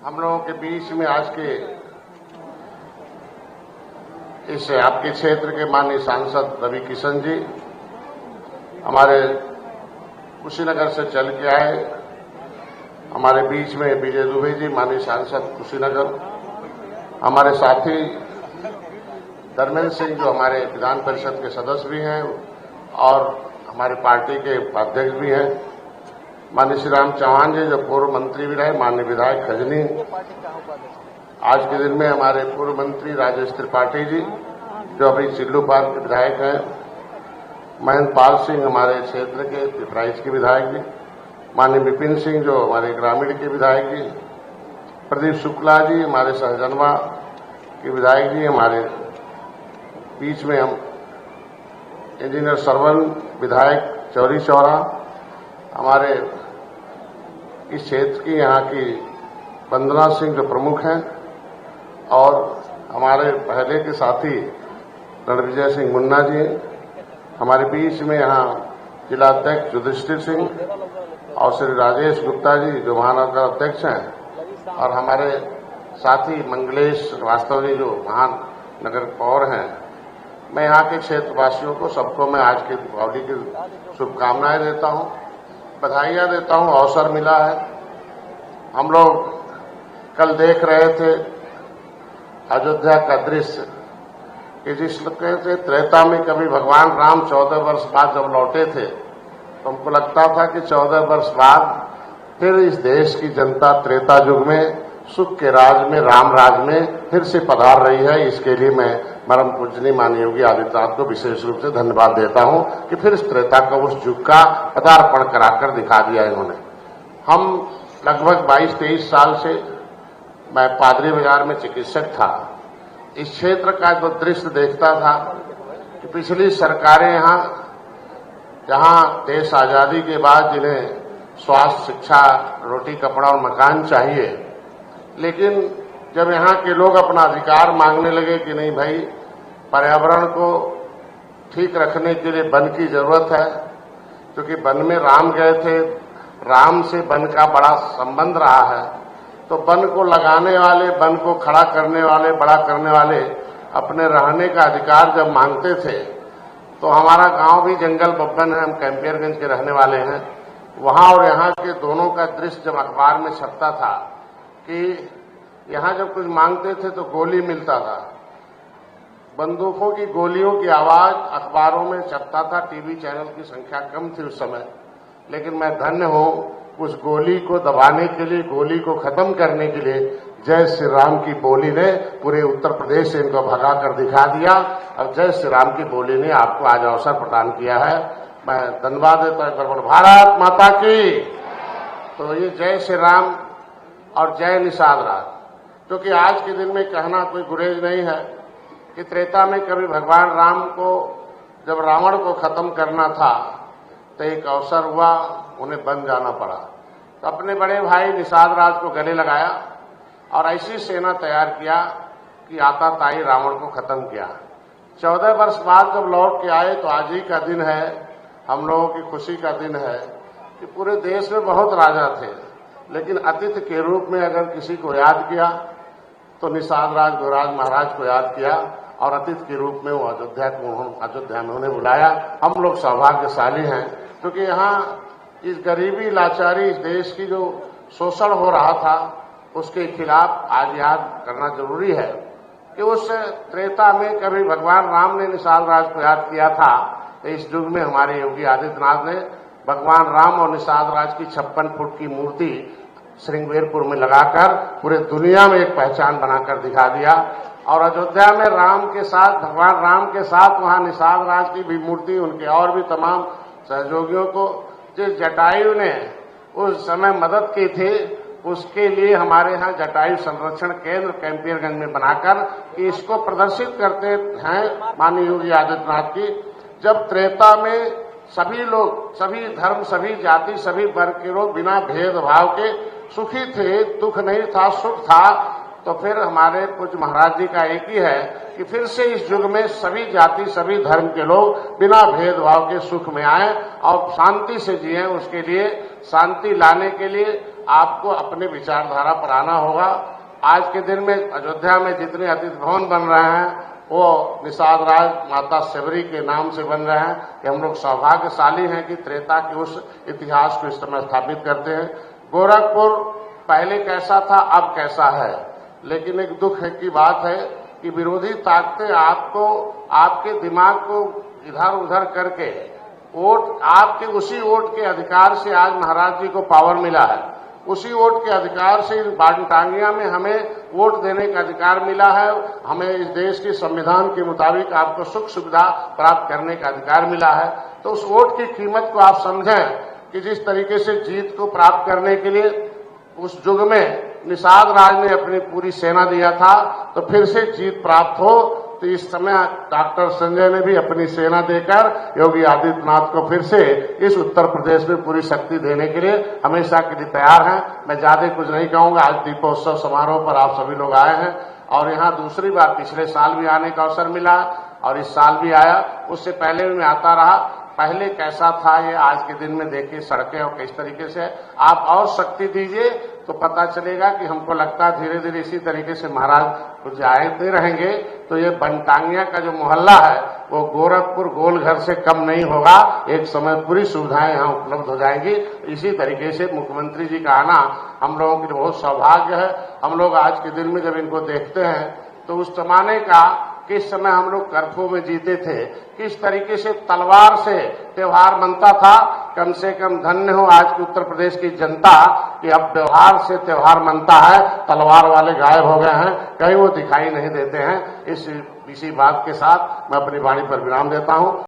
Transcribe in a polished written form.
हम लोगों के बीच में आज के इस आपके क्षेत्र के माननीय सांसद रवि किशन जी हमारे कुशीनगर से चल के आए। हमारे बीच में विजय दुबे जी माननीय सांसद कुशीनगर, हमारे साथी धर्मेंद्र सिंह जो हमारे विधान परिषद के सदस्य भी हैं और हमारे पार्टी के उपाध्यक्ष भी हैं, माननीय श्री राम चौहान जी जो पूर्व मंत्री भी रहे, माननीय विधायक खजनी, आज के दिन में हमारे पूर्व मंत्री राजेश त्रिपाठी जी जो अभी चिल्लू पार्क के विधायक हैं, महेंद्र पाल सिंह हमारे क्षेत्र के पिपराइच के विधायक जी, माननीय विपिन सिंह जो हमारे ग्रामीण के विधायक जी, प्रदीप शुक्ला जी हमारे सहजनवा के विधायक जी, हमारे बीच में हम इंजीनियर सरवन विधायक चौरी चौरा, हमारे इस क्षेत्र की यहाँ की वंदना सिंह जो प्रमुख हैं और हमारे पहले के साथी रणविजय सिंह मुन्ना जी, हमारे बीच में यहाँ जिला अध्यक्ष युधिष्ठिर सिंह और श्री राजेश गुप्ता जी जो महानगर अध्यक्ष हैं और हमारे साथी मंगलेश श्रीवास्तव जी जो महानगर पौर हैं। मैं यहाँ के क्षेत्रवासियों को सबको मैं आज की दीपावली की शुभकामनाएं देता हूँ, बधाइयाँ देता हूँ। अवसर मिला है, हम लोग कल देख रहे थे अयोध्या का दृश्य कि जिस कहते त्रेता में कभी भगवान राम 14 वर्ष बाद जब लौटे थे तो हमको लगता था कि 14 वर्ष बाद फिर इस देश की जनता त्रेता युग में सुख के राज में राम राज में फिर से पधार रही है। इसके लिए मैं परम पूजनीय माननीय योगी आदित्यनाथ को विशेष रूप से धन्यवाद देता हूं कि फिर इस त्रेता का उस युग का पदार्पण कराकर दिखा दिया इन्होंने। हम लगभग 22-23 साल से मैं पादरी बाजार में चिकित्सक था, इस क्षेत्र का जो दृश्य देखता था कि पिछली सरकारें यहाँ जहाँ देश आजादी के बाद जिन्हें स्वास्थ्य, शिक्षा, रोटी, कपड़ा और मकान चाहिए, लेकिन जब यहाँ के लोग अपना अधिकार मांगने लगे कि नहीं भाई पर्यावरण को ठीक रखने के लिए वन की जरूरत है, क्योंकि वन में राम गए थे, राम से वन का बड़ा संबंध रहा है, तो वन को लगाने वाले, वन को खड़ा करने वाले, बड़ा करने वाले अपने रहने का अधिकार जब मांगते थे तो हमारा गांव भी जंगल बब्बन है, हम कैंपियरगंज के रहने वाले हैं, वहां और यहाँ के दोनों का दृश्य जब अखबार में छपता था कि यहाँ जब कुछ मांगते थे तो गोली मिलता था, बंदूकों की गोलियों की आवाज अखबारों में छपता था। टीवी चैनल की संख्या कम थी उस समय, लेकिन मैं धन्य हूं उस गोली को दबाने के लिए, गोली को खत्म करने के लिए जय श्री राम की बोली ने पूरे उत्तर प्रदेश से इनको भगा कर दिखा दिया और जय श्री राम की बोली ने आपको आज अवसर प्रदान किया है। मैं धन्यवाद देता हूं। भारत माता की। तो ये जय श्री राम और जय निषाद राज, क्योंकि आज के दिन में कहना कोई गुरेज नहीं है कि त्रेता में कभी भगवान राम को जब रावण को खत्म करना था तो एक अवसर हुआ, उन्हें बन जाना पड़ा, तो अपने बड़े भाई निषाद राज को गले लगाया और ऐसी सेना तैयार किया कि आता ताई रावण को खत्म किया। 14 वर्ष बाद जब लौट के आए तो आज ही का दिन है, हम लोगों की खुशी का दिन है कि पूरे देश में बहुत राजा थे, लेकिन अतिथि के रूप में अगर किसी को याद किया तो निषाद राज गुरुराज महाराज को याद किया और अतिथि के रूप में वो अयोध्या में उन्हें बुलाया। हम लोग सौभाग्यशाली हैं क्योंकि यहाँ इस गरीबी, लाचारी, इस देश की जो शोषण हो रहा था उसके खिलाफ आज याद करना जरूरी है कि उस त्रेता में कभी भगवान राम ने निषाद राज को याद किया था, तो इस युग में हमारे योगी आदित्यनाथ ने भगवान राम और निषाद राज की 56 फुट की मूर्ति श्रृंगेरपुर में लगाकर पूरे दुनिया में एक पहचान बनाकर दिखा दिया। और अयोध्या में राम के साथ, भगवान राम के साथ वहां निषाद राज की भी मूर्ति, उनके और भी तमाम सहयोगियों को जिस जटायु ने उस समय मदद की थी, उसके लिए हमारे यहाँ जटायु संरक्षण केंद्र कैंपियरगंज में बनाकर कि इसको प्रदर्शित करते हैं माननीय योगी आदित्यनाथ की। जब त्रेता में सभी लोग, सभी धर्म, सभी जाति, सभी वर्ग के लोग बिना भेदभाव के सुखी थे, दुख नहीं था, सुख था, तो फिर हमारे पूज्य महाराज जी का एक ही है कि फिर से इस युग में सभी जाति, सभी धर्म के लोग बिना भेदभाव के सुख में आए और शांति से जिए। उसके लिए, शांति लाने के लिए आपको अपने विचारधारा पर आना होगा। आज के दिन में अयोध्या में जितने अतिथि भवन बन रहे हैं वो निषाद राज माता शबरी के नाम से बन रहे हैं। कि हम लोग सौभाग्यशाली हैं कि त्रेता के उस इतिहास को इस समय स्थापित करते हैं। गोरखपुर पहले कैसा था, अब कैसा है, लेकिन एक दुख की बात है कि विरोधी ताकतें आपको, आपके दिमाग को इधर उधर करके वोट, आपके उसी वोट के अधिकार से आज महाराज जी को पावर मिला है, उसी वोट के अधिकार से बांटांगिया में हमें वोट देने का अधिकार मिला है, हमें इस देश के संविधान के मुताबिक आपको सुख सुविधा प्राप्त करने का अधिकार मिला है। तो उस वोट की कीमत को आप समझें कि जिस तरीके से जीत को प्राप्त करने के लिए उस युग में निषाद राज ने अपनी पूरी सेना दिया था, तो फिर से जीत प्राप्त हो, तो इस समय डॉक्टर संजय ने भी अपनी सेना देकर योगी आदित्यनाथ को फिर से इस उत्तर प्रदेश में पूरी शक्ति देने के लिए हमेशा के लिए तैयार हैं। मैं ज्यादा कुछ नहीं कहूंगा। आज दीपोत्सव समारोह पर आप सभी लोग आए हैं और यहाँ दूसरी बार, पिछले साल भी आने का अवसर मिला और इस साल भी आया, उससे पहले भी मैं आता रहा। पहले कैसा था ये आज के दिन में देखिए सड़कें और किस तरीके से, आप और शक्ति दीजिए तो पता चलेगा कि हमको लगता है धीरे धीरे इसी तरीके से महाराज कुछ जाते रहेंगे तो ये बनटांगिया का जो मोहल्ला है वो गोरखपुर गोलघर से कम नहीं होगा। एक समय पूरी सुविधाएं यहाँ उपलब्ध हो जाएंगी। इसी तरीके से मुख्यमंत्री जी का आना हम लोगों के लिए बहुत सौभाग्य है। हम लोग आज के दिन में जब इनको देखते हैं तो उस जमाने का, किस समय हम लोग कर्फ्यू में जीते थे, किस तरीके से तलवार से त्योहार मनता था, कम से कम धन्य हो आज की उत्तर प्रदेश की जनता कि अब त्योहार से त्योहार मनता है। तलवार वाले गायब हो गए हैं, कहीं वो दिखाई नहीं देते हैं। इसी बात के साथ मैं अपनी वाणी पर विराम देता हूं।